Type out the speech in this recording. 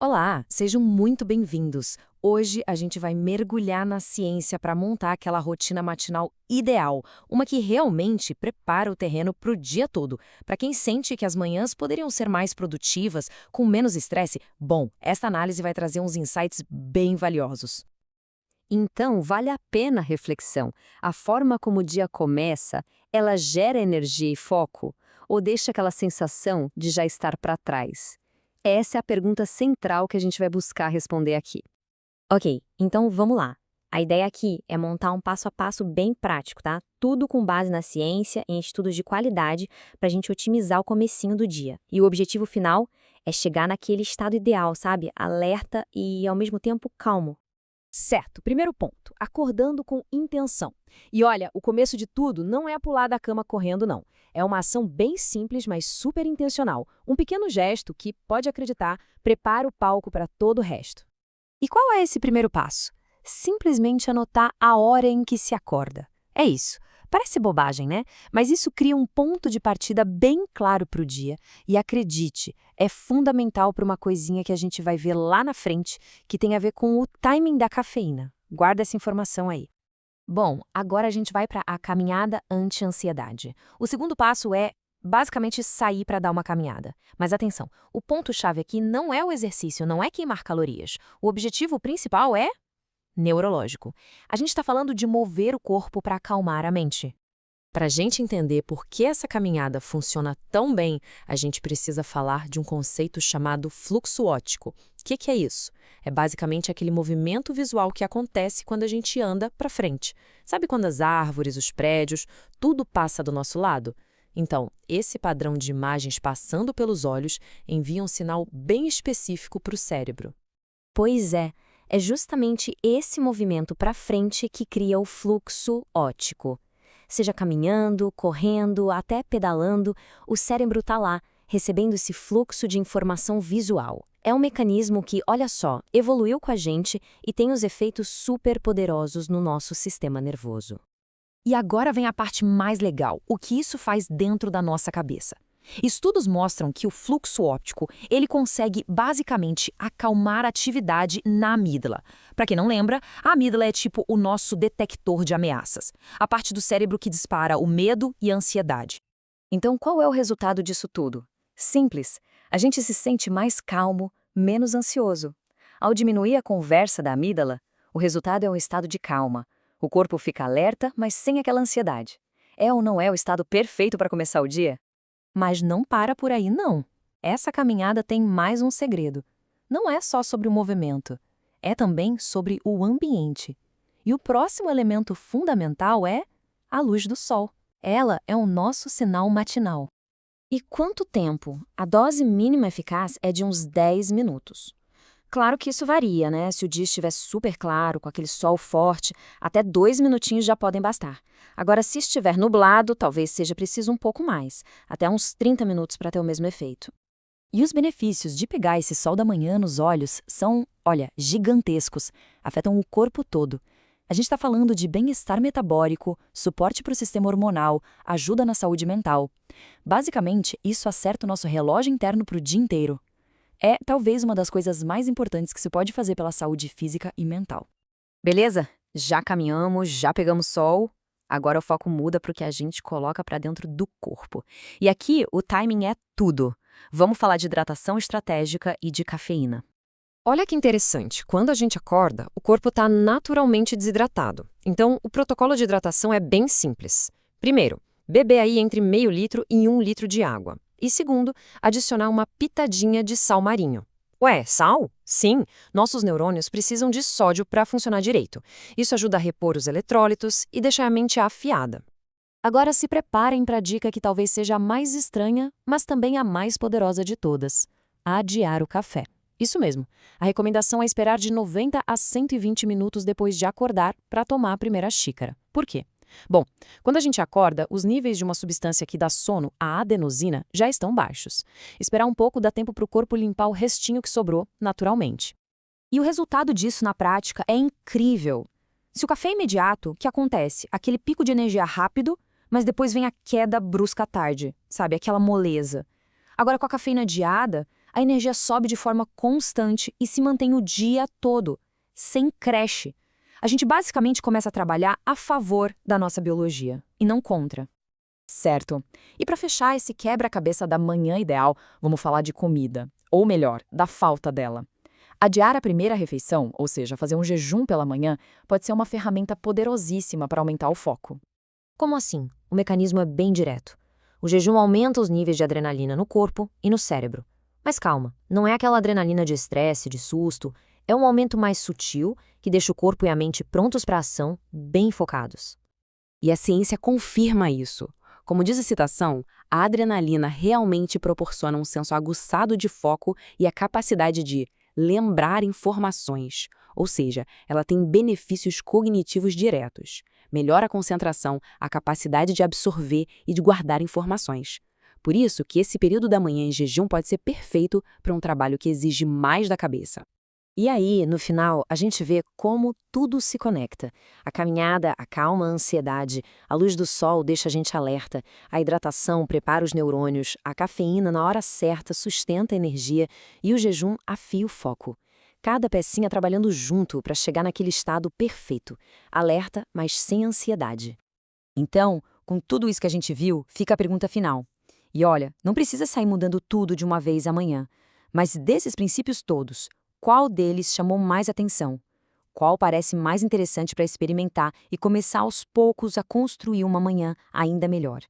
Olá, sejam muito bem-vindos. Hoje a gente vai mergulhar na ciência para montar aquela rotina matinal ideal, uma que realmente prepara o terreno para o dia todo. Para quem sente que as manhãs poderiam ser mais produtivas, com menos estresse, bom, esta análise vai trazer uns insights bem valiosos. Então, vale a pena a reflexão. A forma como o dia começa, ela gera energia e foco ou deixa aquela sensação de já estar para trás? Essa é a pergunta central que a gente vai buscar responder aqui. Ok, então vamos lá. A ideia aqui é montar um passo a passo bem prático, tá? Tudo com base na ciência, em estudos de qualidade, para a gente otimizar o comecinho do dia. E o objetivo final é chegar naquele estado ideal, sabe? Alerta e, ao mesmo tempo, calmo. Certo, primeiro ponto, acordando com intenção. E olha, o começo de tudo não é pular da cama correndo, não. É uma ação bem simples, mas super intencional. Um pequeno gesto que, pode acreditar, prepara o palco para todo o resto. E qual é esse primeiro passo? Simplesmente anotar a hora em que se acorda. É isso. Parece bobagem, né? Mas isso cria um ponto de partida bem claro para o dia. E acredite, é fundamental para uma coisinha que a gente vai ver lá na frente, que tem a ver com o timing da cafeína. Guarda essa informação aí. Bom, agora a gente vai para a caminhada anti-ansiedade. O segundo passo é, basicamente, sair para dar uma caminhada. Mas atenção, o ponto-chave aqui não é o exercício, não é queimar calorias. O objetivo principal é neurológico. A gente está falando de mover o corpo para acalmar a mente. Para a gente entender por que essa caminhada funciona tão bem, a gente precisa falar de um conceito chamado fluxo óptico. O que é isso? É basicamente aquele movimento visual que acontece quando a gente anda para frente. Sabe quando as árvores, os prédios, tudo passa do nosso lado? Então, esse padrão de imagens passando pelos olhos envia um sinal bem específico para o cérebro. Pois é justamente esse movimento para frente que cria o fluxo óptico. Seja caminhando, correndo, até pedalando, o cérebro está lá, recebendo esse fluxo de informação visual. É um mecanismo que, olha só, evoluiu com a gente e tem os efeitos super poderosos no nosso sistema nervoso. E agora vem a parte mais legal, o que isso faz dentro da nossa cabeça. Estudos mostram que o fluxo óptico, ele consegue basicamente acalmar a atividade na amígdala. Para quem não lembra, a amígdala é tipo o nosso detector de ameaças, a parte do cérebro que dispara o medo e a ansiedade. Então, qual é o resultado disso tudo? Simples. A gente se sente mais calmo, menos ansioso. Ao diminuir a conversa da amígdala, o resultado é um estado de calma. O corpo fica alerta, mas sem aquela ansiedade. É ou não é o estado perfeito para começar o dia? Mas não para por aí, não. Essa caminhada tem mais um segredo. Não é só sobre o movimento, é também sobre o ambiente. E o próximo elemento fundamental é a luz do sol. Ela é o nosso sinal matinal. E quanto tempo? A dose mínima eficaz é de uns 10 minutos. Claro que isso varia, né? Se o dia estiver super claro, com aquele sol forte, até 2 minutinhos já podem bastar. Agora, se estiver nublado, talvez seja preciso um pouco mais, até uns 30 minutos para ter o mesmo efeito. E os benefícios de pegar esse sol da manhã nos olhos são, olha, gigantescos. Afetam o corpo todo. A gente está falando de bem-estar metabólico, suporte para o sistema hormonal, ajuda na saúde mental. Basicamente, isso acerta o nosso relógio interno para o dia inteiro. É talvez uma das coisas mais importantes que se pode fazer pela saúde física e mental. Beleza? Já caminhamos, já pegamos sol. Agora o foco muda para o que a gente coloca para dentro do corpo. E aqui o timing é tudo. Vamos falar de hidratação estratégica e de cafeína. Olha que interessante, quando a gente acorda, o corpo está naturalmente desidratado. Então, o protocolo de hidratação é bem simples. Primeiro, beber aí entre meio litro e 1 litro de água. E segundo, adicionar uma pitadinha de sal marinho. Ué, sal? Sim, nossos neurônios precisam de sódio para funcionar direito. Isso ajuda a repor os eletrólitos e deixar a mente afiada. Agora se preparem para a dica que talvez seja a mais estranha, mas também a mais poderosa de todas: adiar o café. Isso mesmo, a recomendação é esperar de 90 a 120 minutos depois de acordar para tomar a primeira xícara. Por quê? Bom, quando a gente acorda, os níveis de uma substância que dá sono, a adenosina, já estão baixos. Esperar um pouco dá tempo para o corpo limpar o restinho que sobrou, naturalmente. E o resultado disso na prática é incrível. Se o café é imediato, o que acontece? Aquele pico de energia rápido, mas depois vem a queda brusca à tarde, sabe? Aquela moleza. Agora, com a cafeína adiada, a energia sobe de forma constante e se mantém o dia todo, sem creche. A gente basicamente começa a trabalhar a favor da nossa biologia, e não contra. Certo. E para fechar esse quebra-cabeça da manhã ideal, vamos falar de comida. Ou melhor, da falta dela. Adiar a primeira refeição, ou seja, fazer um jejum pela manhã, pode ser uma ferramenta poderosíssima para aumentar o foco. Como assim? O mecanismo é bem direto. O jejum aumenta os níveis de adrenalina no corpo e no cérebro. Mas calma, não é aquela adrenalina de estresse, de susto, é um aumento mais sutil que deixa o corpo e a mente prontos para a ação, bem focados. E a ciência confirma isso. Como diz a citação, a adrenalina realmente proporciona um senso aguçado de foco e a capacidade de lembrar informações, ou seja, ela tem benefícios cognitivos diretos. Melhora a concentração, a capacidade de absorver e de guardar informações. Por isso que esse período da manhã em jejum pode ser perfeito para um trabalho que exige mais da cabeça. E aí, no final, a gente vê como tudo se conecta. A caminhada acalma a ansiedade, a luz do sol deixa a gente alerta, a hidratação prepara os neurônios, a cafeína na hora certa sustenta a energia e o jejum afia o foco. Cada pecinha trabalhando junto para chegar naquele estado perfeito, alerta, mas sem ansiedade. Então, com tudo isso que a gente viu, fica a pergunta final. E olha, não precisa sair mudando tudo de uma vez amanhã. Mas desses princípios todos, qual deles chamou mais atenção? Qual parece mais interessante para experimentar e começar aos poucos a construir uma manhã ainda melhor?